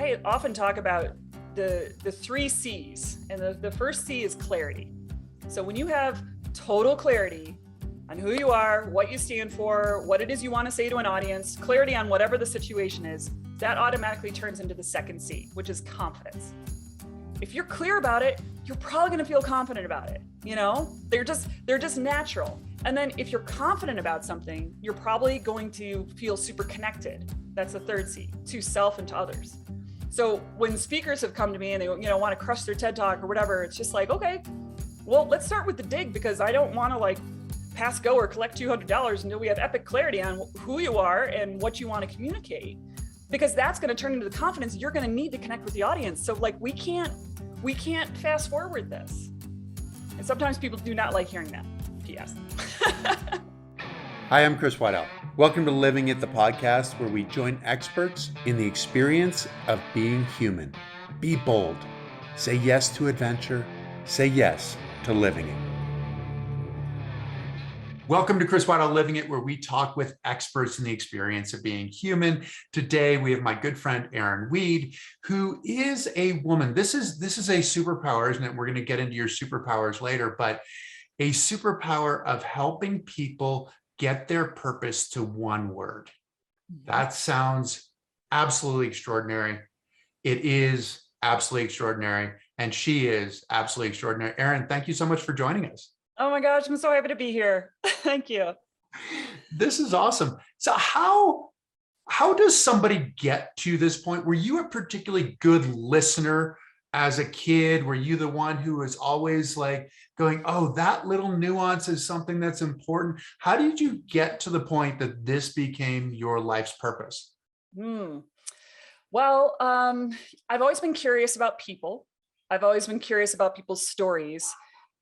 I often talk about the three C's, and the first C is clarity. So when you have total clarity on who you are, what you stand for, what it is you want to say to an audience, clarity on whatever the situation is, that automatically turns into the second C, which is confidence. If you're clear about it, you're probably going to feel confident about it. You know, they're just natural. And then if you're confident about something, you're probably going to feel super connected. That's the third C, to self and to others. So when speakers have come to me and they, want to crush their TED Talk or whatever, it's just like, okay, well, let's start with the dig, because I don't want to pass go or collect $200 until we have epic clarity on who you are and what you want to communicate, because that's going to turn into the confidence you're going to need to connect with the audience. So we can't fast forward this. And sometimes people do not like hearing that. P.S. Hi, I'm Chris Waddell. Welcome to Living It, the podcast where we join experts in the experience of being human. Be bold. Say yes to adventure. Say yes to living it. Welcome to Chris Waddell Living It, where we talk with experts in the experience of being human. Today, we have my good friend, Erin, who is a woman. This is a superpower, isn't it? We're going to get into your superpowers later, but a superpower of helping people get their purpose to one word. That sounds absolutely extraordinary. It is absolutely extraordinary. And she is absolutely extraordinary. Erin, thank you so much for joining us. Oh my gosh, I'm so happy to be here. Thank you. This is awesome. So how does somebody get to this point? Were you a particularly good listener as a kid? Were you the one who was always going, oh, that little nuance is something that's important? How did you get to the point that this became your life's purpose? Well, I've always been curious about people. I've always been curious about people's stories.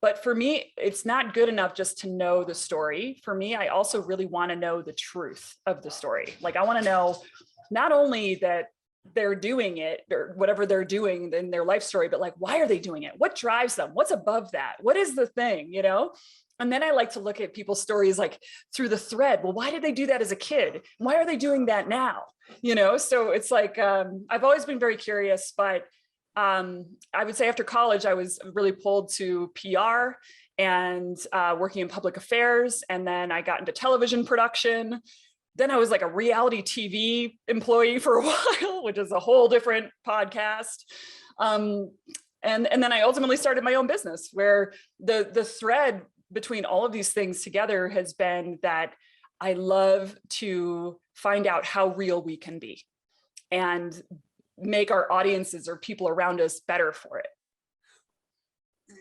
But for me, it's not good enough just to know the story. For me, I also really want to know the truth of the story. I want to know not only that they're doing it or whatever they're doing in their life story, but why are they doing it? What drives them? What's above that? What is the thing, And then I like to look at people's stories through the thread. Well, why did they do that as a kid? Why are they doing that now? So it's I've always been very curious, but I would say after college, I was really pulled to PR and working in public affairs. And then I got into television production. Then I was a reality TV employee for a while, which is a whole different podcast. And then I ultimately started my own business, where the thread between all of these things together has been that I love to find out how real we can be and make our audiences or people around us better for it.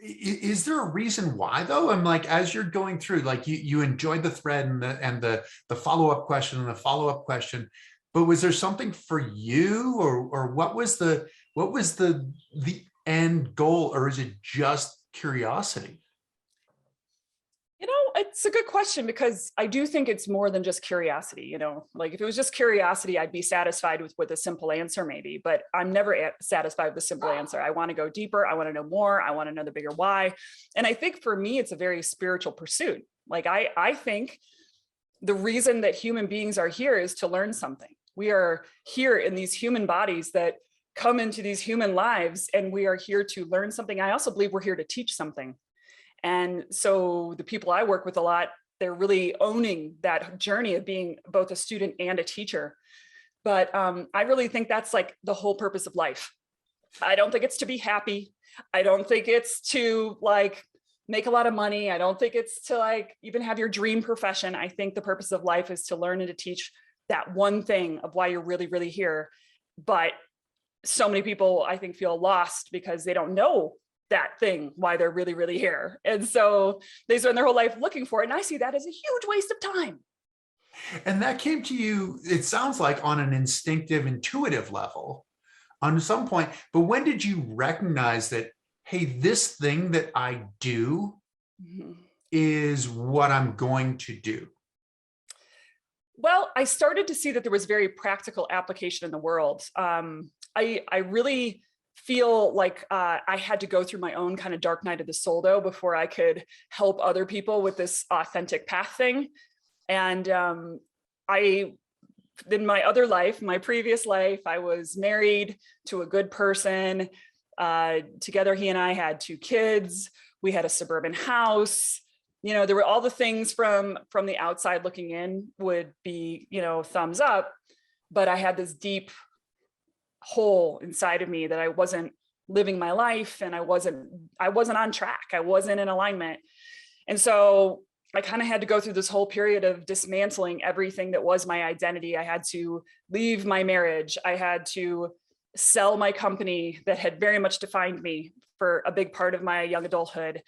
Is there a reason why, though? I'm as you're going through, you enjoyed the thread and the follow-up question and the follow-up question, but was there something for you, or what was the end goal, or is it just curiosity? It's a good question, because I do think it's more than just curiosity. If it was just curiosity, I'd be satisfied with a simple answer maybe, but I'm never satisfied with a simple answer. I want to go deeper. I want to know more. I want to know the bigger why. And I think for me, it's a very spiritual pursuit. I think the reason that human beings are here is to learn something. We are here in these human bodies that come into these human lives, and we are here to learn something. I also believe we're here to teach something. And so the people I work with a lot, they're really owning that journey of being both a student and a teacher. But I really think that's the whole purpose of life. I don't think it's to be happy. I don't think it's to make a lot of money. I don't think it's to even have your dream profession. I think the purpose of life is to learn and to teach that one thing of why you're really, really here. But so many people, I think, feel lost because they don't know that thing, why they're really, really here. And so they spend their whole life looking for it. And I see that as a huge waste of time. And that came to you, it sounds like, on an instinctive, intuitive level on some point. But when did you recognize that, hey, this thing that I do is what I'm going to do? Well, I started to see that there was very practical application in the world. I really feel I had to go through my own kind of dark night of the soul, though, before I could help other people with this authentic path thing. And I in my other life, my previous life, I was married to a good person. Together, he and I had 2 kids. We had a suburban house. You know, there were all the things from the outside looking in would be, you know, thumbs up. But I had this deep hole inside of me that I wasn't living my life, and I wasn't on track. I wasn't in alignment. And so I kind of had to go through this whole period of dismantling everything that was my identity. I had to leave my marriage. I had to sell my company that had very much defined me for a big part of my young adulthood.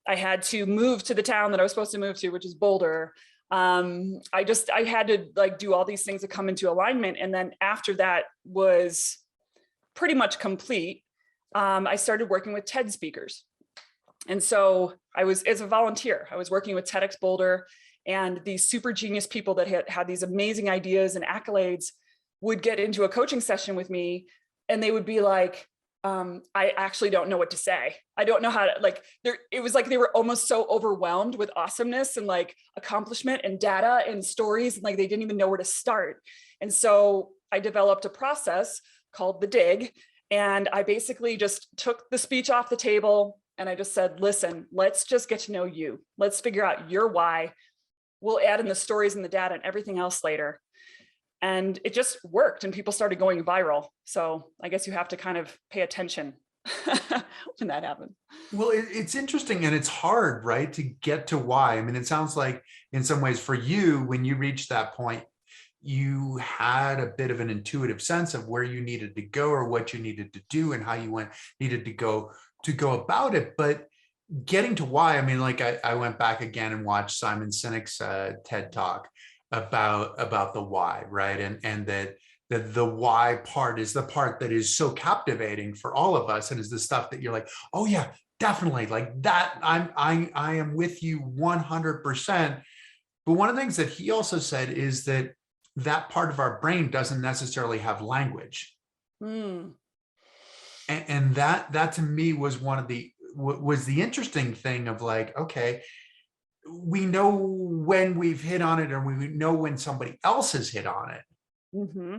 I had to move to the town that I was supposed to move to, which is Boulder. I had to like do all these things to come into alignment. And then after that was pretty much complete, I started working with TED speakers. And so I was, as a volunteer, I was working with Tedx Boulder, and these super genius people that had these amazing ideas and accolades would get into a coaching session with me, and they would be like, I actually don't know what to say. I don't know how to, like, it was like they were almost so overwhelmed with awesomeness and like accomplishment and data and stories, and like they didn't even know where to start. And so I developed a process called the dig, and I basically just took the speech off the table. And I just said, listen, let's just get to know you. Let's figure out your why. We'll add in the stories and the data and everything else later. And it just worked, and people started going viral. So I guess you have to kind of pay attention when that happens. Well, it's interesting, and it's hard, right, to get to why. I mean, it sounds like in some ways for you, when you reached that point, you had a bit of an intuitive sense of where you needed to go or what you needed to do and how you needed to go about it. But getting to why, I mean, like I went back again and watched Simon Sinek's TED Talk about the why, right? And that the why part is the part that is so captivating for all of us, and is the stuff that you're like, oh yeah, definitely, like that. I am with you 100%. But one of the things that he also said is that part of our brain doesn't necessarily have language. And that to me was was the interesting thing of like, okay, we know when we've hit on it, or we know when somebody else has hit on it. Mm-hmm.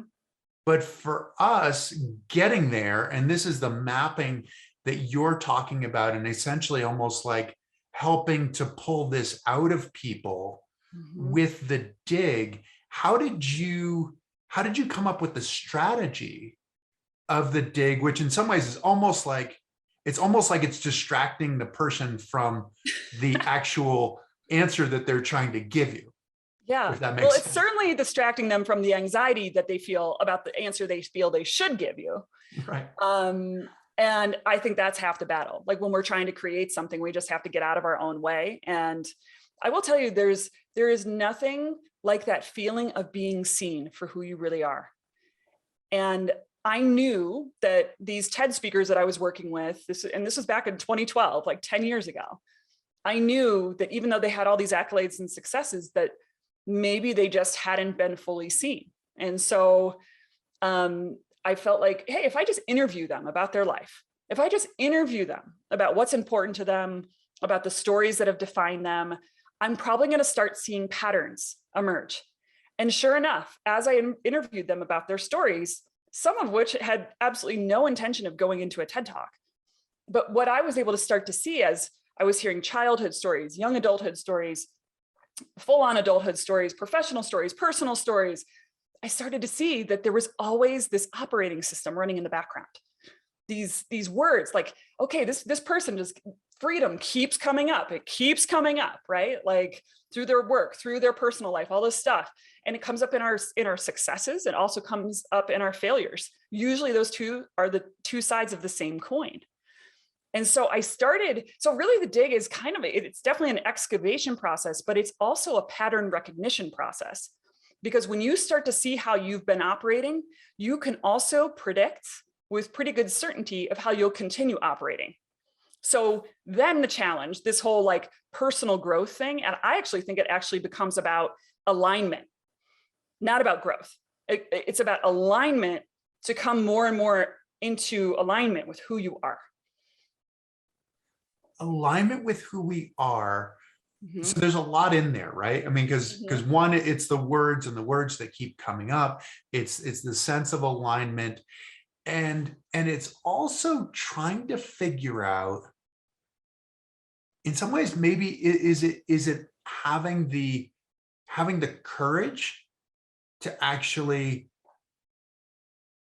But for us getting there, and this is the mapping that you're talking about, and essentially almost like helping to pull this out of people with the dig. How did you come up with the strategy of the dig, which in some ways is almost like it's distracting the person from the actual answer that they're trying to give you? Yeah. If that makes sense. It's certainly distracting them from the anxiety that they feel about the answer they feel they should give you. Right. And I think that's half the battle. Like when we're trying to create something, we just have to get out of our own way. And I will tell you, there is nothing like that feeling of being seen for who you really are. And I knew that these TED speakers that I was working with, this was back in 2012, like 10 years ago. I knew that even though they had all these accolades and successes, that maybe they just hadn't been fully seen. And so I felt like, hey, if I just interview them about their life, if I just interview them about what's important to them, about the stories that have defined them, I'm probably going to start seeing patterns emerge. And sure enough, as I interviewed them about their stories, some of which had absolutely no intention of going into a TED Talk, but what I was able to start to see as I was hearing childhood stories, young adulthood stories, full-on adulthood stories, professional stories, personal stories, I started to see that there was always this operating system running in the background. These words like, okay, this person just, freedom keeps coming up. It keeps coming up, right? Like through their work, through their personal life, all this stuff. And it comes up in our successes. It also comes up in our failures. Usually those two are the two sides of the same coin. And so so really the dig is it's definitely an excavation process, but it's also a pattern recognition process. Because when you start to see how you've been operating, you can also predict with pretty good certainty of how you'll continue operating. So then the challenge, this whole like personal growth thing, and I actually think it actually becomes about alignment, not about growth. It's about alignment to come more and more into alignment with who you are. Alignment with who we are. Mhm. So there's a lot in there, right? I mean, because Mhm. one, it's the words and the words that keep coming up. It's the sense of alignment, and it's also trying to figure out, in some ways, maybe is it having the courage to actually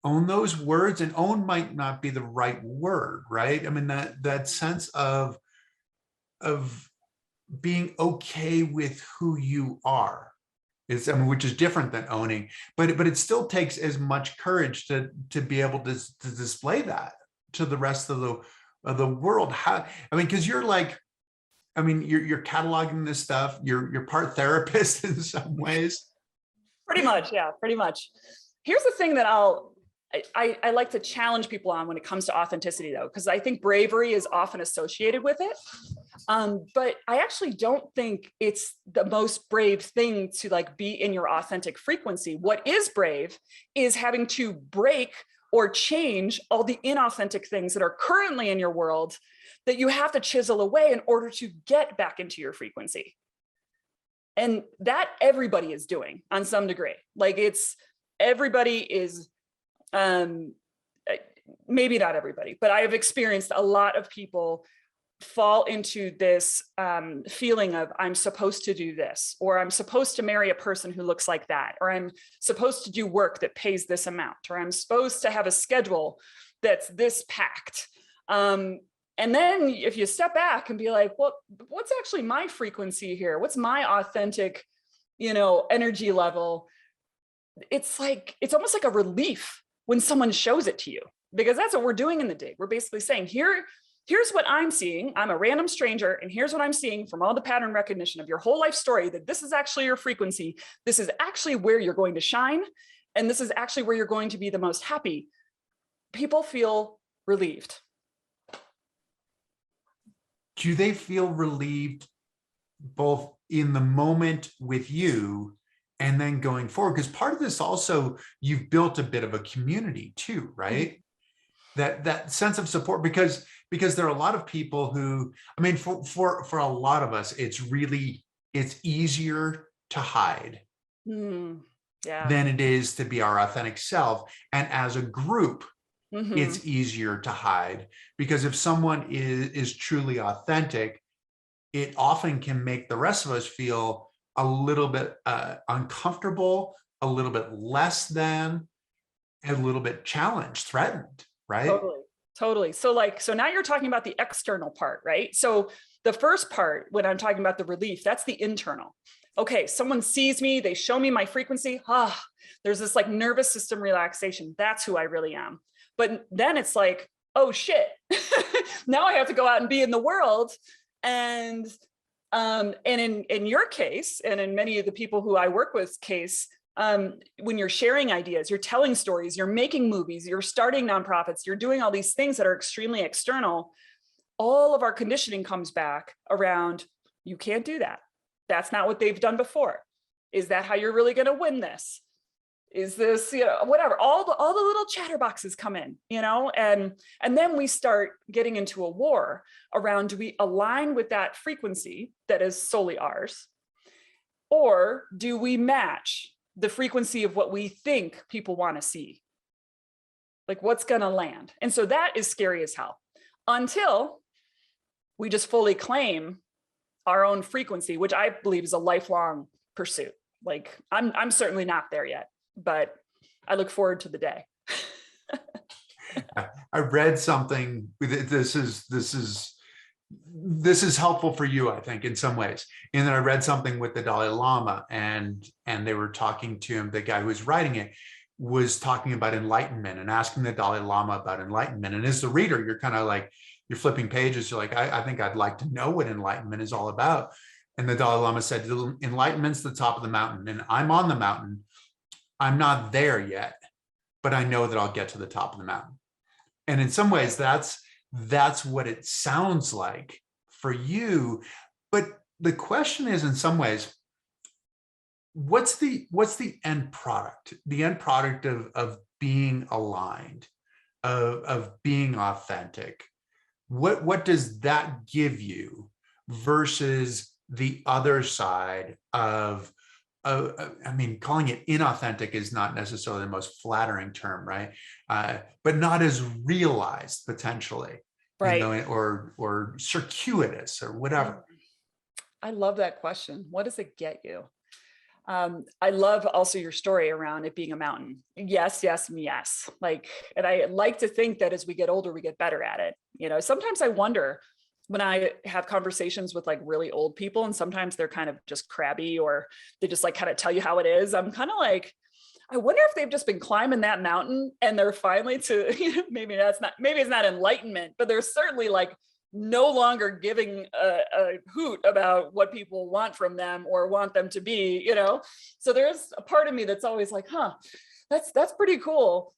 own those words, and own might not be the right word, right? I mean, that sense of being okay with who you are is, I mean, which is different than owning, but it still takes as much courage to be able to display that to the rest of the world. How, I mean, because you're like, I mean, you're cataloging this stuff, you're part therapist in some ways. Pretty much, yeah, pretty much. Here's the thing that I like to challenge people on when it comes to authenticity, though, because I think bravery is often associated with it. But I actually don't think it's the most brave thing to like be in your authentic frequency. What is brave is having to break or change all the inauthentic things that are currently in your world that you have to chisel away in order to get back into your frequency. And that everybody is doing on some degree. Like it's everybody is, um, maybe not everybody, but I have experienced a lot of people fall into this feeling of I'm supposed to do this, or I'm supposed to marry a person who looks like that, or I'm supposed to do work that pays this amount, or I'm supposed to have a schedule that's this packed. And then if you step back and be like, well, what's actually my frequency here? What's my authentic, energy level? It's like, it's almost like a relief when someone shows it to you, because that's what we're doing in the day. We're basically saying, here's what I'm seeing. I'm a random stranger, and here's what I'm seeing from all the pattern recognition of your whole life story, that this is actually your frequency. This is actually where you're going to shine. And this is actually where you're going to be the most happy. People feel relieved. Do they feel relieved both in the moment with you and then going forward? Because part of this also, you've built a bit of a community too, right? Mm-hmm. That sense of support, because there are a lot of people who, I mean, for a lot of us, it's easier to hide Yeah. than it is to be our authentic self. And as a group, Mm-hmm. it's easier to hide, because if someone is truly authentic, it often can make the rest of us feel a little bit uncomfortable, a little bit less than, a little bit challenged, threatened, right? Totally. Totally. So now you're talking about the external part, right? So the first part, when I'm talking about the relief, that's the internal. Okay, someone sees me, they show me my frequency. There's this like nervous system relaxation. That's who I really am. But then it's like, oh shit. Now I have to go out and be in the world. And in your case, and in many of the people who I work with case, when you're sharing ideas, you're telling stories, you're making movies, you're starting nonprofits, you're doing all these things that are extremely external, all of our conditioning comes back around, you can't do that. That's not what they've done before. Is that how you're really going to win this? Is this, whatever, all the little chatterboxes come in, and then we start getting into a war around, do we align with that frequency that is solely ours, or do we match the frequency of what we think people want to see? Like what's going to land? And so that is scary as hell, until we just fully claim our own frequency, which I believe is a lifelong pursuit. Like I'm certainly not there yet, but I look forward to the day. I read something. This is helpful for you, I think, in some ways. And then I read something with the Dalai Lama, and they were talking to him. The guy who was writing it was talking about enlightenment and asking the Dalai Lama about enlightenment. And as the reader, you're kind of like, you're flipping pages. You're like, I think I'd like to know what enlightenment is all about. And the Dalai Lama said, enlightenment's the top of the mountain, and I'm on the mountain. I'm not there yet, but I know that I'll get to the top of the mountain. And in some ways, that's what it sounds like for you. But the question is, in some ways, what's the end product? The end product of being aligned, of being authentic. What does that give you versus the other side of, I mean, calling it inauthentic is not necessarily the most flattering term, right? But not as realized potentially, Right. or circuitous or whatever. I love that question. What does it get you? I love also your story around it being a mountain. Yes, yes, and yes. Like, and I like to think that as we get older, we get better at it. You know, sometimes I wonder when I have conversations with like really old people, and sometimes they're kind of just crabby or they just like kind of tell you how it is. I'm kind of like, I wonder if they've just been climbing that mountain and they're finally to, you know, maybe it's not enlightenment, but they're certainly like no longer giving a hoot about what people want from them or want them to be, you know? So there's a part of me that's always like, huh, that's pretty cool.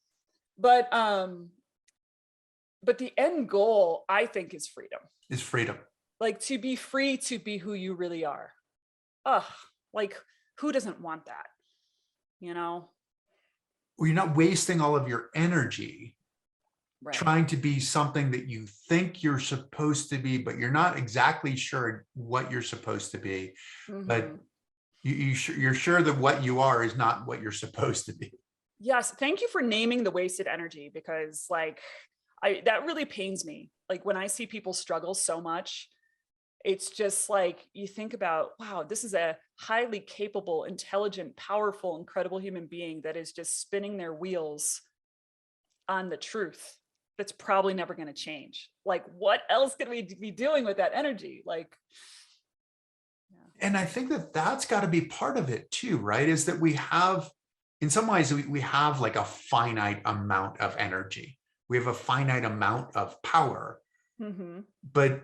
But the end goal, I think, is freedom. Is freedom. Like to be free to be who you really are. Ugh, like who doesn't want that? You know? Well, you're not wasting all of your energy Right. trying to be something that you think you're supposed to be, but you're not exactly sure what you're supposed to be. But you're sure that what you are is not what you're supposed to be. Yes, thank you for naming the wasted energy, because like that really pains me. Like when I see people struggle so much, it's just like you think about, wow, this is a highly capable, intelligent, powerful, incredible human being that is just spinning their wheels on the truth that's probably never going to change. Like what else could we be doing with that energy? Like, yeah. And I think that that's got to be part of it too, right? Is that we have, in some ways, we have like a finite amount of energy. We have a finite amount of power. But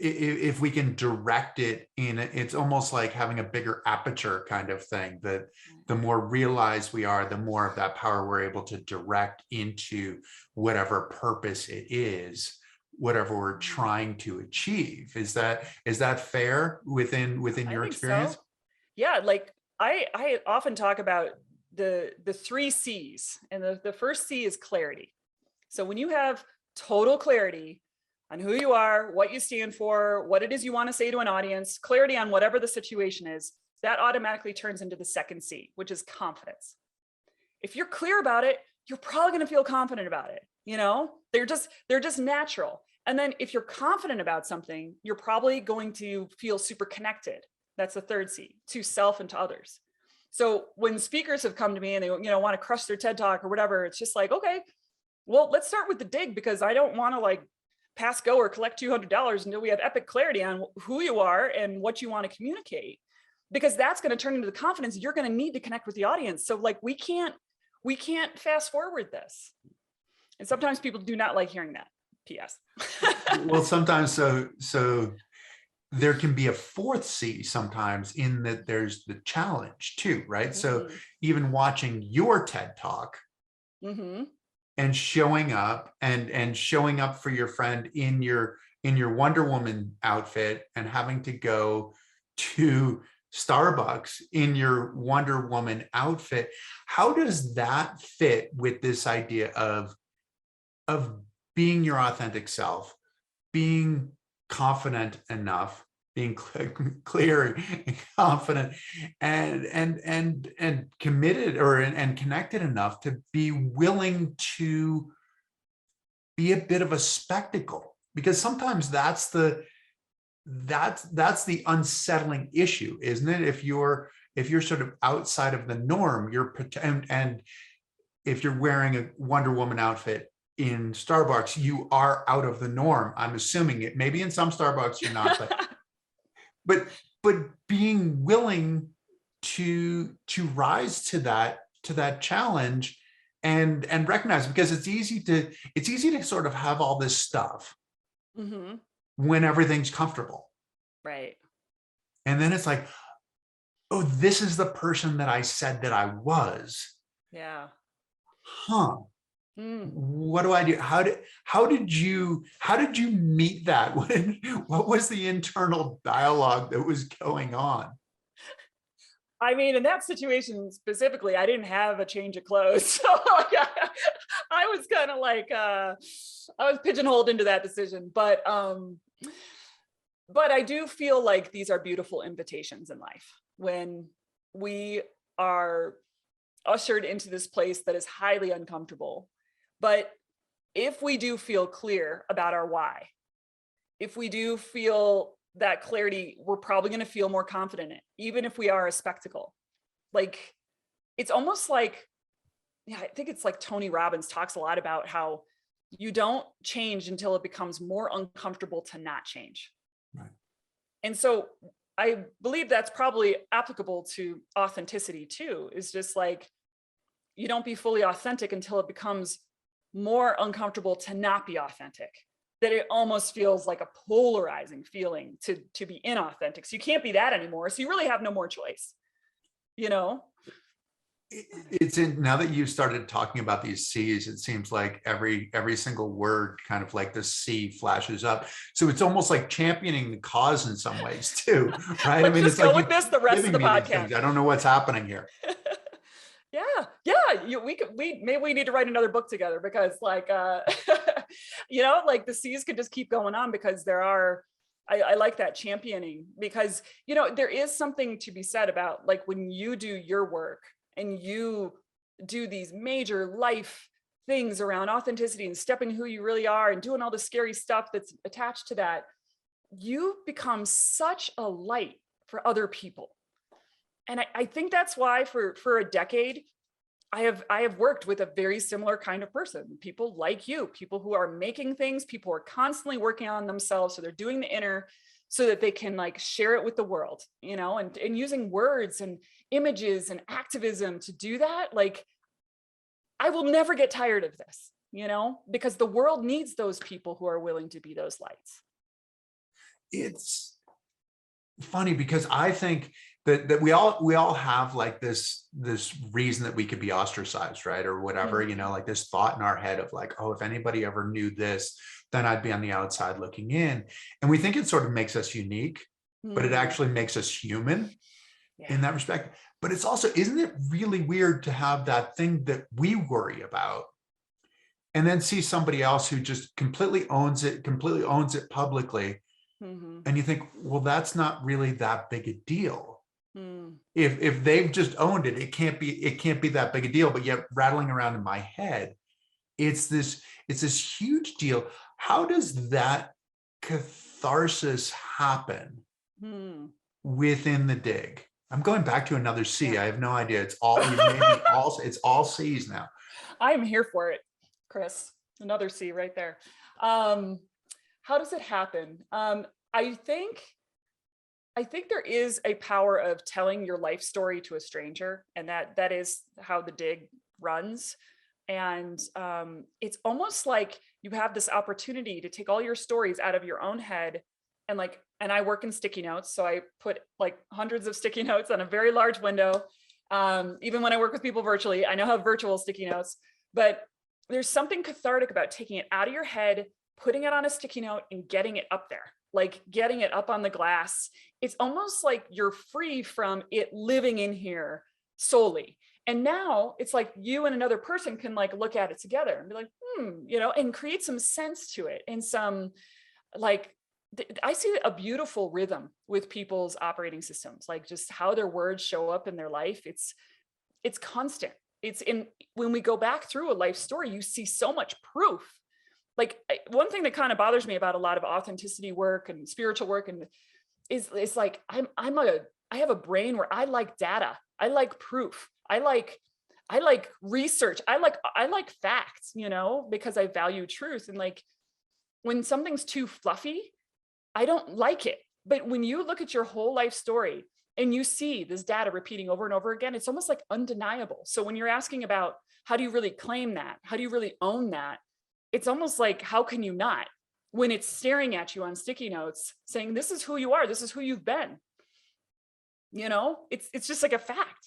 if we can direct it in, it's almost like having a bigger aperture kind of thing, that the more realized we are, the more of that power we're able to direct into whatever purpose it is, whatever we're trying to achieve. Is that fair within your experience? So. Yeah, like I often talk about the three C's, and the first C is clarity. So when you have total clarity on who you are, what you stand for, what it is you want to say to an audience, clarity on whatever the situation is, that automatically turns into the second C, which is confidence. If you're clear about it, you're probably going to feel confident about it. You know, they're just natural. And then if you're confident about something, you're probably going to feel super connected. That's the third C, to self and to others. So when speakers have come to me and they, you know, want to crush their TED Talk or whatever, it's just like, okay, well, let's start with the dig, because I don't want to like pass go or collect $200 until we have epic clarity on who you are and what you want to communicate, because that's going to turn into the confidence you're going to need to connect with the audience. So like we can't fast forward this. And sometimes people do not like hearing that. PS. Well, sometimes so there can be a fourth C sometimes, in that there's the challenge too, right? So even watching your TED Talk and showing up and showing up for your friend in your Wonder Woman outfit and having to go to Starbucks in your Wonder Woman outfit, how does that fit with this idea of being your authentic self, being confident enough, being clear and confident and committed and connected enough to be willing to be a bit of a spectacle? Because sometimes that's the unsettling issue, isn't it? If you're sort of outside of the norm, and if you're wearing a Wonder Woman outfit in Starbucks, you are out of the norm. I'm assuming it. Maybe in some Starbucks you're not, but being willing to rise to that challenge and recognize, because it's easy to sort of have all this stuff when everything's comfortable. Right. And then it's like, oh, this is the person that I said that I was. Yeah. Huh. What do I do? How did you meet that? What was the internal dialogue that was going on? I mean, in that situation specifically, I didn't have a change of clothes. So like, I was kind of like, I was pigeonholed into that decision. But But I do feel like these are beautiful invitations in life when we are ushered into this place that is highly uncomfortable. But if we do feel clear about our why, if we do feel that clarity, we're probably going to feel more confident in it, even if we are a spectacle. Like, it's almost like, yeah, I think it's like Tony Robbins talks a lot about how you don't change until it becomes more uncomfortable to not change. Right. And so I believe that's probably applicable to authenticity too, is just like, you don't be fully authentic until it becomes more uncomfortable to not be authentic, that it almost feels like a polarizing feeling to be inauthentic. So you can't be that anymore. So you really have no more choice, you know? It's in, now that you started talking about these C's, it seems like every single word kind of like the C flashes up. So it's almost like championing the cause in some ways too, right? I Let's mean, just it's go like with you this the rest of giving the me these podcast. things. I don't know what's happening here. Yeah. We maybe we need to write another book together, because like, you know, like the C's could just keep going on, because there are, I like that championing, because, you know, there is something to be said about like when you do your work and you do these major life things around authenticity and stepping who you really are and doing all the scary stuff that's attached to that, you become such a light for other people. And I think that's why for a decade, I have worked with a very similar kind of person, people like you, people who are making things, people who are constantly working on themselves. So they're doing the inner so that they can like share it with the world, you know, and using words and images and activism to do that. Like, I will never get tired of this, you know, because the world needs those people who are willing to be those lights. It's funny because I think that we all have like this reason that we could be ostracized, right? Or whatever, you know, like this thought in our head of like, oh, if anybody ever knew this, then I'd be on the outside looking in. And we think it sort of makes us unique, but it actually makes us human in that respect. But it's also, isn't it really weird to have that thing that we worry about and then see somebody else who just completely owns it publicly? And you think, well, that's not really that big a deal. If they've just owned it, it can't be that big a deal. But yet rattling around in my head, it's this huge deal. How does that catharsis happen within the dig? I'm going back to another C. I have no idea. It's all, you made me all, it's all C's now. I'm here for it, Chris. Another C right there. How does it happen? I think there is a power of telling your life story to a stranger, and that is how the dig runs. And it's almost like you have this opportunity to take all your stories out of your own head and I work in sticky notes. So I put like hundreds of sticky notes on a very large window. Even when I work with people virtually, I now have virtual sticky notes, but there's something cathartic about taking it out of your head, putting it on a sticky note and getting it up there, like getting it up on the glass. It's almost like you're free from it living in here solely. And now it's like you and another person can like look at it together and be like, you know, and create some sense to it. And some like, I see a beautiful rhythm with people's operating systems, like just how their words show up in their life. It's constant. It's in, when we go back through a life story, you see so much proof. Like one thing that kind of bothers me about a lot of authenticity work and spiritual work and is like, I have a brain where I like data. I like proof. I like research. I like facts, you know, because I value truth. And like when something's too fluffy, I don't like it. But when you look at your whole life story and you see this data repeating over and over again, it's almost like undeniable. So when you're asking about how do you really claim that? How do you really own that? It's almost like, how can you not, when it's staring at you on sticky notes saying, this is who you are, this is who you've been. You know, it's just like a fact.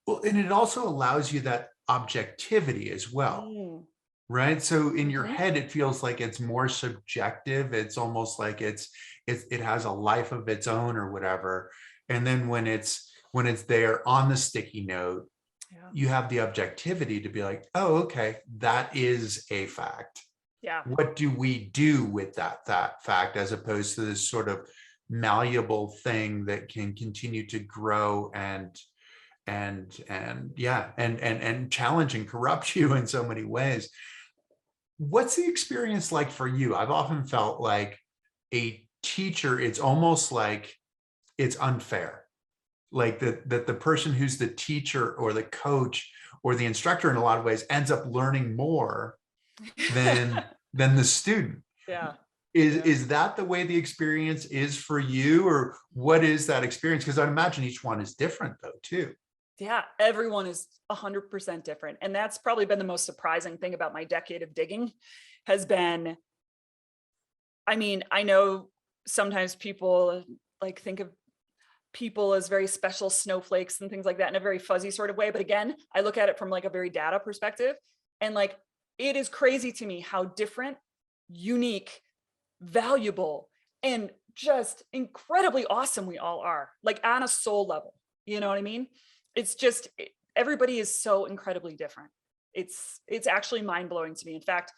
Well, and it also allows you that objectivity as well. Right. So in your head, it feels like it's more subjective. It's almost like it has a life of its own or whatever. And then when it's there on the sticky note, you have the objectivity to be like, oh, okay, that is a fact. Yeah. What do we do with that fact, as opposed to this sort of malleable thing that can continue to grow and yeah, and challenge and corrupt you in so many ways. What's the experience like for you? I've often felt like a teacher, it's almost like it's unfair, like that the person who's the teacher or the coach or the instructor in a lot of ways ends up learning more than the student. Yeah. is Yeah. is that the way the experience is for you, or what is that experience? Because I imagine each one is different though too. Yeah, everyone is 100% different. And that's probably been the most surprising thing about my decade of digging has been, I mean, I know sometimes people like think of people as very special snowflakes and things like that in a very fuzzy sort of way. But again, I look at it from like a very data perspective. And like, it is crazy to me how different, unique, valuable, and just incredibly awesome we all are, like on a soul level. You know what I mean? It's just everybody is so incredibly different. It's actually mind blowing to me. In fact,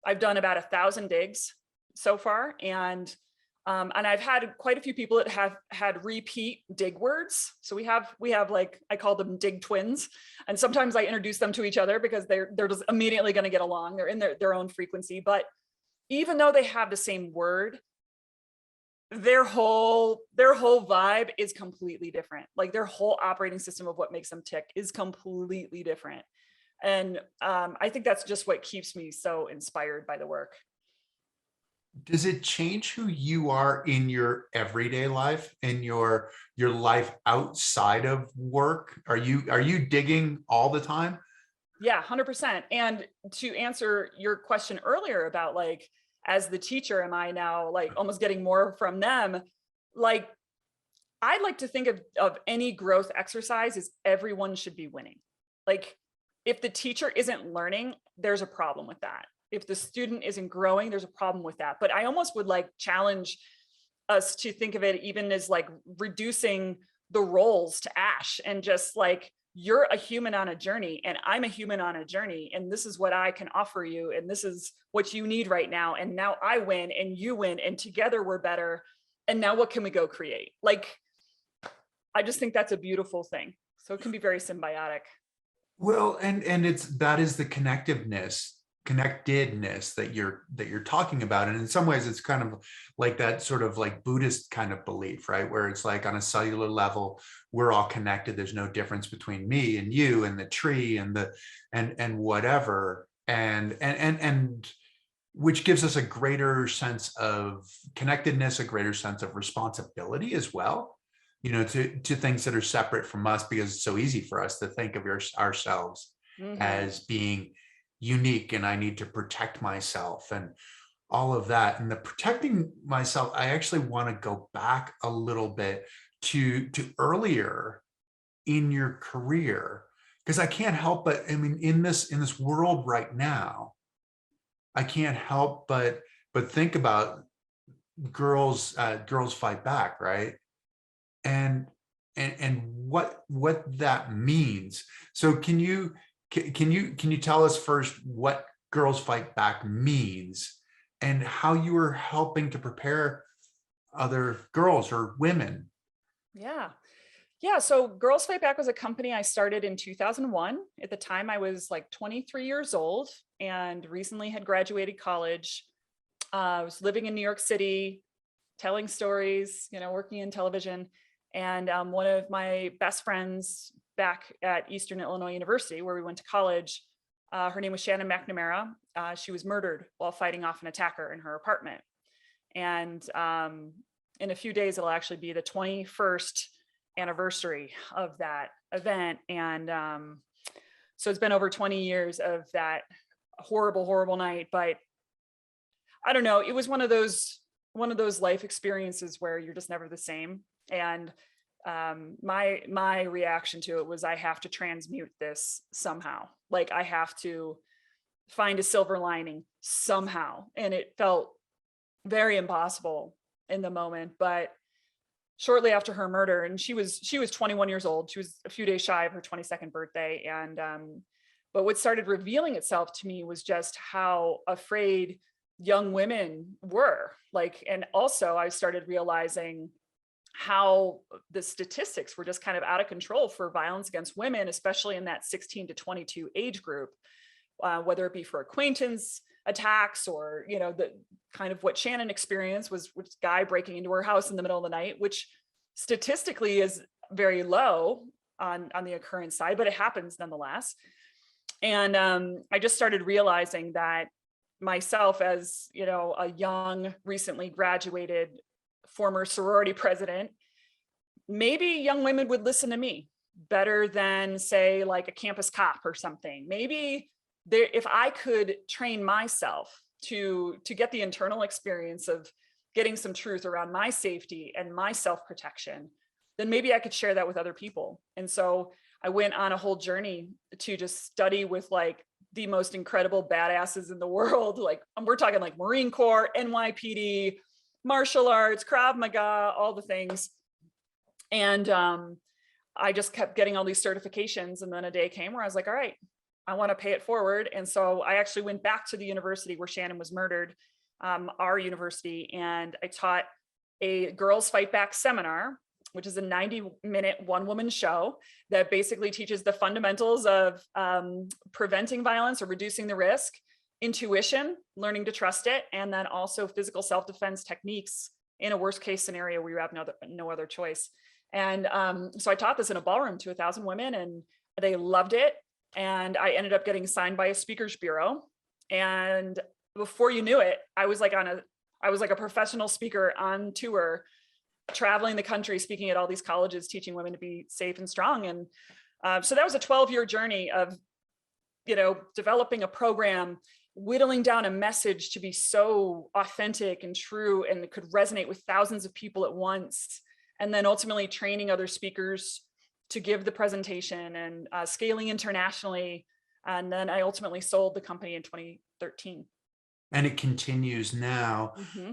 I've done about 1,000 digs so far, and I've had quite a few people that have had repeat dig words. So we have like, I call them dig twins, and sometimes I introduce them to each other because they're just immediately going to get along. They're in their own frequency, but even though they have the same word, their whole vibe is completely different. Like their whole operating system of what makes them tick is completely different. And I think that's just what keeps me so inspired by the work. Does it change who you are in your everyday life, in your life outside of work? Are you digging all the time? Yeah, 100%. And to answer your question earlier about like, as the teacher, am I now like almost getting more from them? Like, I'd like to think of any growth exercise as everyone should be winning. Like, if the teacher isn't learning, there's a problem with that. If the student isn't growing, there's a problem with that. But I almost would like challenge us to think of it even as like reducing the roles to ash and just like, you're a human on a journey and I'm a human on a journey, and this is what I can offer you and this is what you need right now, and now I win and you win and together we're better, and now what can we go create? Like, I just think that's a beautiful thing. So it can be very symbiotic. Well, and it's that is the connectedness that you're talking about. And in some ways it's kind of like that sort of like Buddhist kind of belief, right? Where it's like on a cellular level, we're all connected. There's no difference between me and you and the tree and the and whatever. And which gives us a greater sense of connectedness, a greater sense of responsibility as well, to things that are separate from us, because it's so easy for us to think of ourselves Hmm. as being unique and I need to protect myself and all of that. And the protecting myself, I actually want to go back a little bit to earlier in your career, because I can't help but, I mean, in this world right now, I can't help but think about girls fight back, right? And and what that means. So can you tell us first what Girls Fight Back means and how you are helping to prepare other girls or women? Yeah. Yeah. So Girls Fight Back was a company I started in 2001. At the time, I was like 23 years old and recently had graduated college. I was living in New York City, telling stories, working in television. And one of my best friends back at Eastern Illinois University, where we went to college, her name was Shannon McNamara. She was murdered while fighting off an attacker in her apartment. And in a few days, it'll actually be the 21st anniversary of that event. And so it's been over 20 years of that horrible, horrible night. But I don't know, it was one of those life experiences where you're just never the same. And my reaction to it was, I have to transmute this somehow. Like, I have to find a silver lining somehow. And it felt very impossible in the moment. But shortly after her murder, and she was 21 years old, she was a few days shy of her 22nd birthday, and But what started revealing itself to me was just how afraid young women were. Like, and also I started realizing how the statistics were just kind of out of control for violence against women, especially in that 16 to 22 age group, whether it be for acquaintance attacks or, the kind of what Shannon experienced was guy breaking into her house in the middle of the night, which statistically is very low on the occurrence side, but it happens nonetheless. And I just started realizing that myself as, a young, recently graduated former sorority president, maybe young women would listen to me better than, say, like a campus cop or something. Maybe if I could train myself to get the internal experience of getting some truth around my safety and my self-protection, then maybe I could share that with other people. And so I went on a whole journey to just study with like the most incredible badasses in the world. Like we're talking like Marine Corps, NYPD, martial arts, Krav Maga, all the things. And I just kept getting all these certifications. And then a day came where I was like, all right, I want to pay it forward. And so I actually went back to the university where Shannon was murdered, our university, and I taught a Girls Fight Back seminar, which is a 90-minute one-woman show that basically teaches the fundamentals of preventing violence or reducing the risk, intuition, learning to trust it, and then also physical self-defense techniques in a worst-case scenario where you have no other choice. And so I taught this in a ballroom to 1,000 women, and they loved it. And I ended up getting signed by a speakers bureau. And before you knew it, I was like a professional speaker on tour, traveling the country, speaking at all these colleges, teaching women to be safe and strong. And so that was a 12-year journey of, developing a program, whittling down a message to be so authentic and true and it could resonate with thousands of people at once. And then ultimately training other speakers to give the presentation and scaling internationally. And then I ultimately sold the company in 2013. And it continues now. Mm-hmm.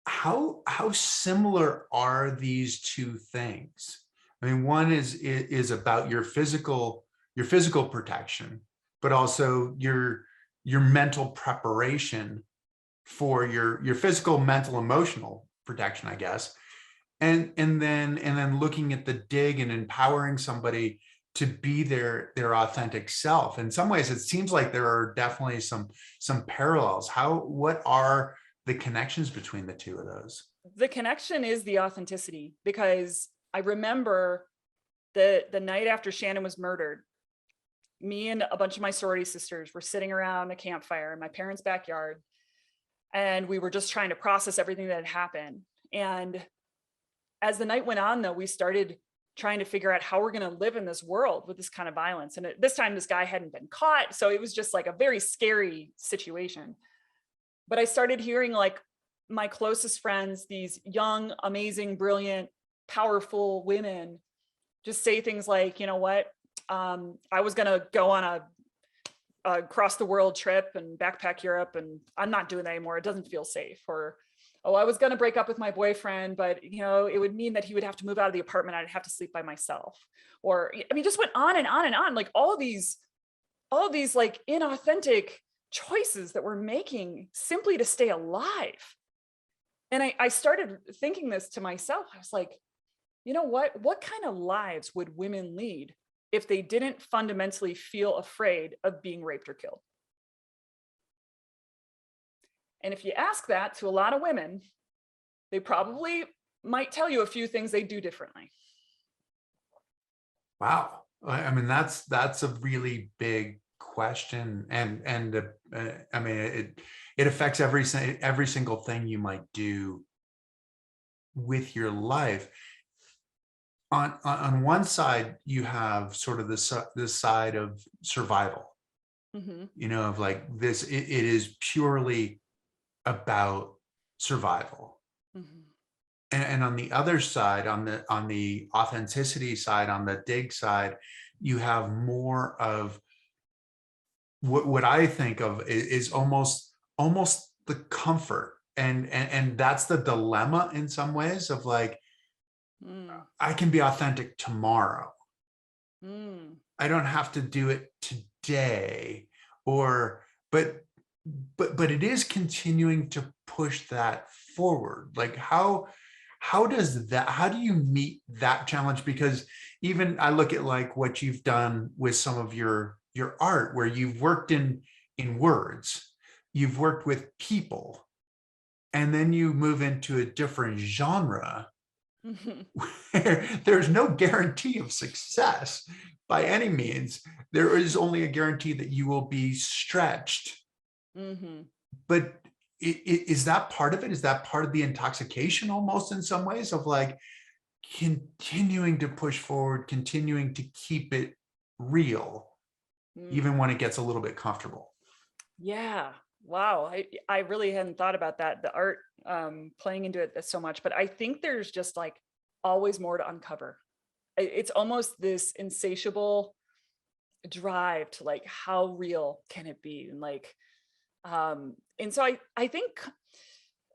How similar are these two things? I mean, one is about your physical protection, but also your mental preparation for your physical, mental, emotional protection, I guess. And then looking at the dig and empowering somebody to be their authentic self. In some ways, it seems like there are definitely some parallels. What are the connections between the two of those? The connection is the authenticity, because I remember the night after Shannon was murdered, me and a bunch of my sorority sisters were sitting around a campfire in my parents' backyard, and we were just trying to process everything that had happened. And as the night went on, though, we started trying to figure out how we're going to live in this world with this kind of violence. And this time, this guy hadn't been caught. So it was just like a very scary situation. But I started hearing like my closest friends, these young, amazing, brilliant, powerful women, just say things like, you know what, I was going to go on a across the world trip and backpack Europe, and I'm not doing that anymore. It doesn't feel safe. Or, oh, I was going to break up with my boyfriend, but it would mean that he would have to move out of the apartment. I'd have to sleep by myself. Or, I mean, just went on and on and on, like all these like inauthentic choices that we're making simply to stay alive. And I started thinking this to myself. I was like, you know what kind of lives would women lead if they didn't fundamentally feel afraid of being raped or killed? And if you ask that to a lot of women, they probably might tell you a few things they do differently. Wow. I mean, that's a really big question. And I mean, it affects every single thing you might do with your life. On one side, you have sort of this side of survival, Mm-hmm. of like this, it is purely about survival. Mm-hmm. And on the other side, on the authenticity side, on the dig side, you have more of what I think of is almost the comfort. And that's the dilemma in some ways of like, I can be authentic tomorrow. I don't have to do it today, or but it is continuing to push that forward. Like how does that, how do you meet that challenge? Because even I look at like what you've done with some of your art, where you've worked in words, you've worked with people, and then you move into a different genre Mhm. where there's no guarantee of success by any means. There is only a guarantee that you will be stretched. Mhm. But is that part of it? Is that part of the intoxication almost in some ways of like continuing to push forward, continuing to keep it real, Mm. even when it gets a little bit comfortable? Yeah. Wow. I really hadn't thought about that. The art playing into it so much, but I think there's just like always more to uncover. It's almost this insatiable drive to like how real can it be, and like and so I think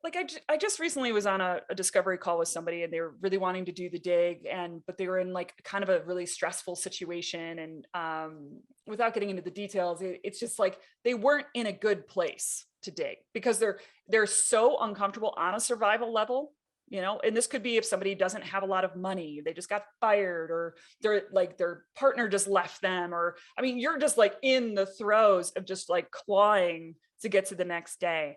like I just recently was on a discovery call with somebody, and they were really wanting to do the dig, and but they were in like kind of a really stressful situation, and without getting into the details, it's just like they weren't in a good place to dig because they're so uncomfortable on a survival level, you know. And this could be if somebody doesn't have a lot of money, they just got fired, or they're like their partner just left them, or I mean you're just like in the throes of just like clawing to get to the next day.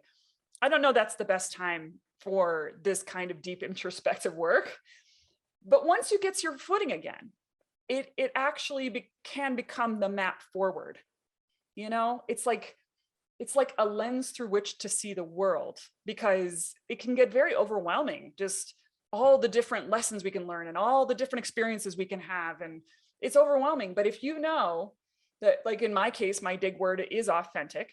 I don't know that's the best time for this kind of deep introspective work. But once you get your footing again, it actually can become the map forward. You know, it's like a lens through which to see the world, because it can get very overwhelming. Just all the different lessons we can learn and all the different experiences we can have, and it's overwhelming. But if you know that, like in my case, my dig word is authentic,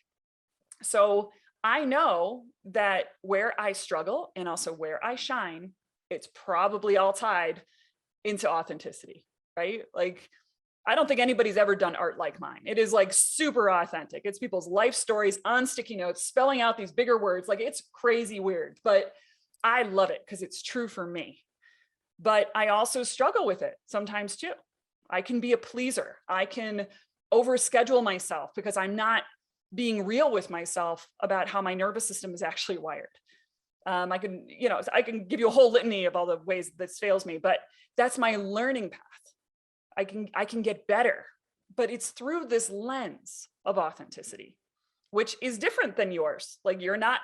so I know that where I struggle and also where I shine, it's probably all tied into authenticity, right? Like, I don't think anybody's ever done art like mine. It is like super authentic. It's people's life stories on sticky notes, spelling out these bigger words. Like, it's crazy weird, but I love it because it's true for me. But I also struggle with it sometimes too. I can be a pleaser. I can overschedule myself because I'm not being real with myself about how my nervous system is actually wired. I can, you know, I can give you a whole litany of all the ways this fails me, but that's my learning path. I can get better, but it's through this lens of authenticity, which is different than yours. Like you're not,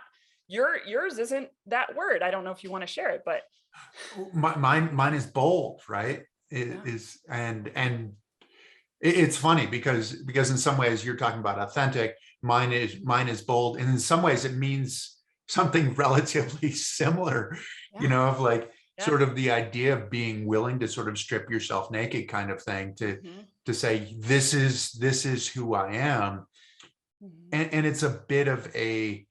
yours isn't that word. I don't know if you want to share it, but Mine is bold, right? It yeah. is, and it's funny because in some ways you're talking about authentic, mine is bold, and in some ways it means something relatively similar, you Yeah. know, of like Yeah. sort of the idea of being willing to sort of strip yourself naked kind of thing, Hmm. to say this is who I am. Hmm. And it's a bit of a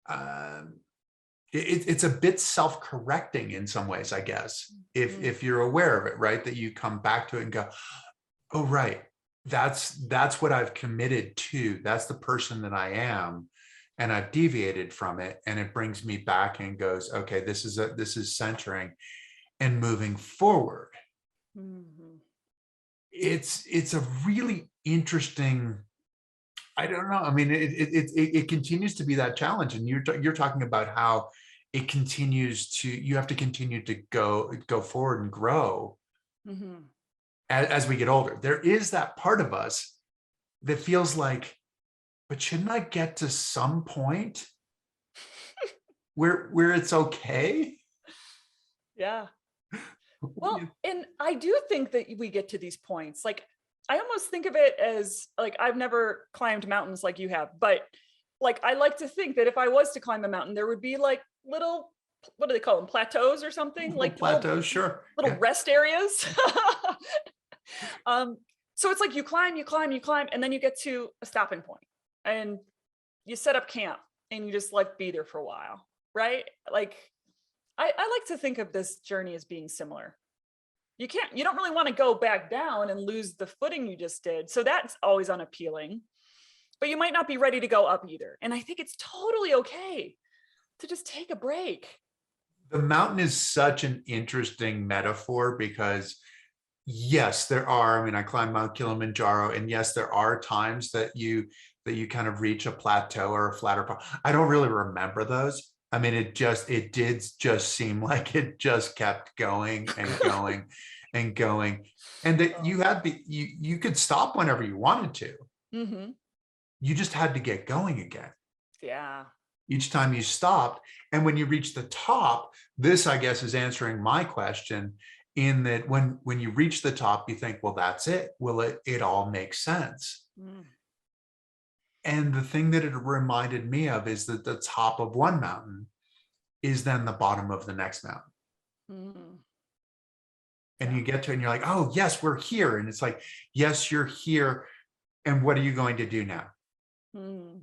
um it's a bit self-correcting in some ways, I guess, Hmm. if you're aware of it, right? That you come back to it and go, oh, right. That's what I've committed to. That's the person that I am. And I've deviated from it. And it brings me back and goes, okay, this is centering and moving forward. Hmm. It's a really interesting, I don't know. I mean, it continues to be that challenge. And you're talking about how it continues to, you have to continue to go forward and grow Hmm. as we get older. There is that part of us that feels like, but shouldn't I get to some point where it's okay? Yeah. Well, and I do think that we get to these points. Like, I almost think of it as like I've never climbed mountains like you have, but like I like to think that if I was to climb a mountain, there would be like little, what do they call them, plateaus or something, Little like little plateaus, sure. little Yeah. rest areas. um, so it's like you climb, you climb, you climb, and then you get to a stopping point, and you set up camp, and you just like be there for a while, right? Like I like to think of this journey as being similar. You don't really want to go back down and lose the footing you just did. So that's always unappealing. But you might not be ready to go up either. And I think it's totally okay to just take a break. The mountain is such an interesting metaphor because Yes, there are. I mean, I climbed Mount Kilimanjaro, and yes, there are times that you kind of reach a plateau or a flatter. I don't really remember those. I mean, it did just seem like it just kept going and going and going, and that Oh. you could stop whenever you wanted to. Hmm. You just had to get going again Yeah. each time you stopped. And when you reach the top, this, I guess, is answering my question, in that when you reach the top, you think, well, that's it. Well, it all makes sense. Mm. And the thing that it reminded me of is that the top of one mountain is then the bottom of the next mountain. Mm. And Yeah. you get to it and you're like, oh, yes, we're here. And it's like, yes, you're here. And what are you going to do now? Mm.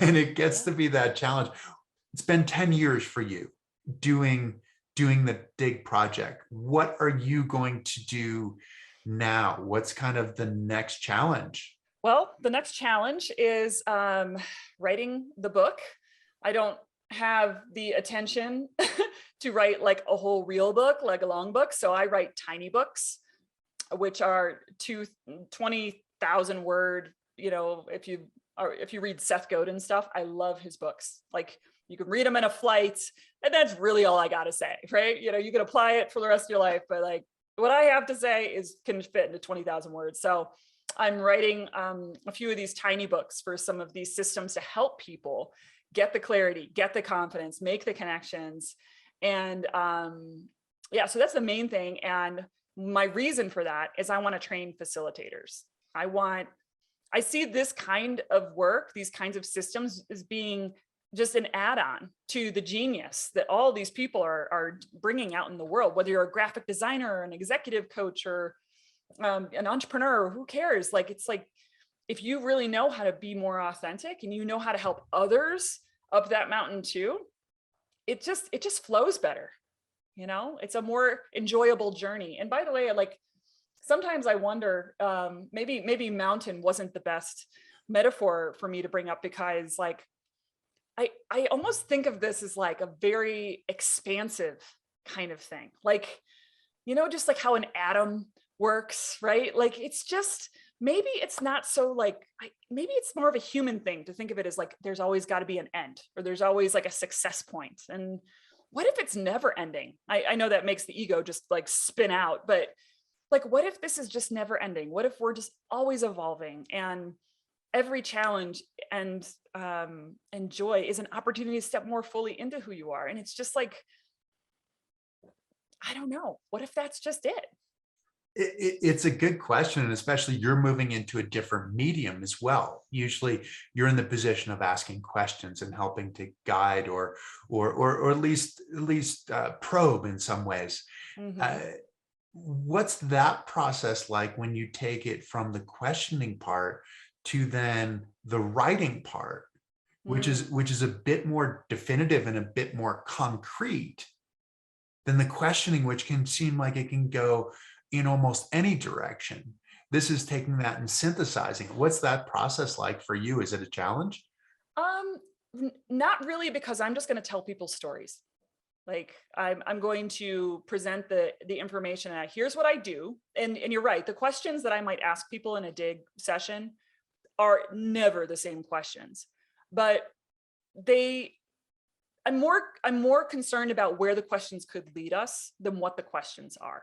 And it gets Yeah. to be that challenge. It's been 10 years for you doing the dig project. What are you going to do now? What's kind of the next challenge? Well, the next challenge is writing the book. I don't have the attention to write like a whole real book, like a long book. So I write tiny books, which are 20,000 word, if you read Seth Godin stuff, I love his books. Like you can read them in a flight, and that's really all I got to say, right? You can apply it for the rest of your life, but like what I have to say is can fit into 20,000 words. So I'm writing a few of these tiny books for some of these systems to help people get the clarity, get the confidence, make the connections. And yeah, so that's the main thing. And my reason for that is I want to train facilitators. I see this kind of work, these kinds of systems, as being just an add-on to the genius that all these people are bringing out in the world, whether you're a graphic designer or an executive coach or an entrepreneur, who cares? Like, it's like, if you really know how to be more authentic and you know how to help others up that mountain too, it just flows better. It's a more enjoyable journey. And by the way, like, sometimes I wonder, maybe mountain wasn't the best metaphor for me to bring up, because like I almost think of this as like a very expansive kind of thing. Like, just like how an atom works, right? Like it's just, maybe it's not so like, maybe it's more of a human thing to think of it as like there's always got to be an end, or there's always like a success point. And what if it's never ending? I know that makes the ego just like spin out, but like, what if this is just never ending? What if we're just always evolving, and every challenge and joy is an opportunity to step more fully into who you are? And it's just like, I don't know, what if that's just it? It's a good question, and especially you're moving into a different medium as well. Usually you're in the position of asking questions and helping to guide or at least probe in some ways. Mm-hmm. Uh, what's that process like when you take it from the questioning part to then the writing part, which is Mm. which is a bit more definitive and a bit more concrete than the questioning, which can seem like it can go in almost any direction? This is taking that and synthesizing it. What's that process like for you? Is it a challenge? Um, Not really, because I'm just going to tell people stories. Like I'm going to present the information. Here's what I do. And you're right. The questions that I might ask people in a dig session are never the same questions, but they, I'm more concerned about where the questions could lead us than what the questions are.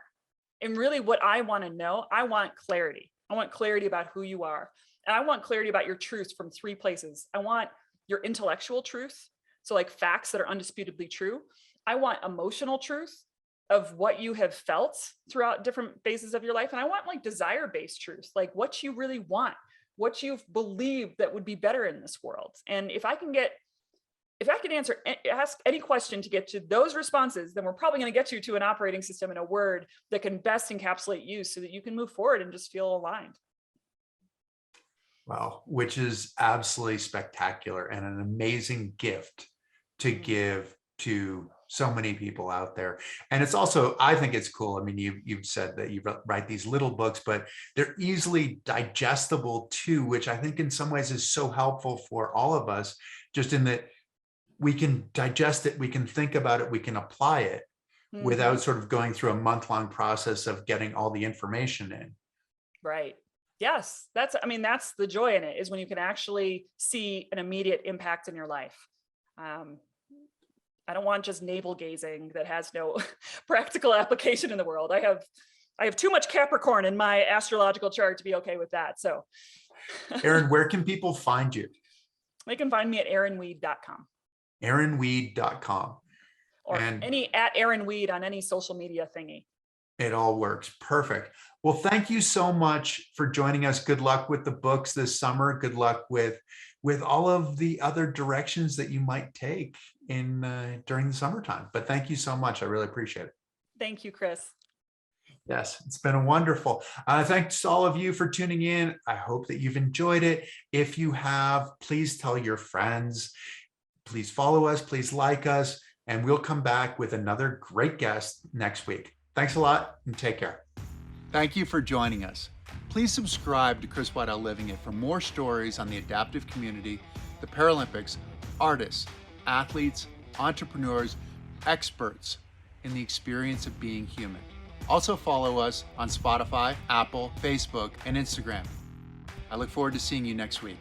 And really what I want to know, I want clarity. I want clarity about who you are. And I want clarity about your truth from three places. I want your intellectual truth, so like facts that are undisputably true. I want emotional truth of what you have felt throughout different phases of your life. And I want like desire-based truth, like what you really want, what you've believed that would be better in this world. And if I can ask any question to get to those responses, then we're probably going to get you to an operating system and a word that can best encapsulate you so that you can move forward and just feel aligned. Well, which is absolutely spectacular and an amazing gift to Mm. give to so many people out there. And it's also, I think it's cool. I mean, you've said that you write these little books, but they're easily digestible too, which I think in some ways is so helpful for all of us, just in that we can digest it, we can think about it, we can apply it without sort of going through a month-long process of getting all the information in. Right. Yes. That's the joy in it, is when you can actually see an immediate impact in your life. I don't want just navel gazing that has no practical application in the world. I have too much Capricorn in my astrological chart to be okay with that. So Erin, where can people find you? they can find me at erinweed.com. erinweed.com. Or and at Erin Weed on any social media thingy. it all works. Perfect. Well, thank you so much for joining us. Good luck with the books this summer. Good luck with all of the other directions that you might take in during the summertime. But thank you so much. I really appreciate it. Thank you, Chris. Yes, it's been wonderful. Thanks to all of you for tuning in. I hope that you've enjoyed it. If you have, please tell your friends. Please follow us. Please like us. And we'll come back with another great guest next week. Thanks a lot and take care. Thank you for joining us. Please subscribe to Chris Waddell Living It for more stories on the adaptive community, the Paralympics, artists, athletes, entrepreneurs, experts in the experience of being human. Also follow us on Spotify, Apple, Facebook, and Instagram. I look forward to seeing you next week.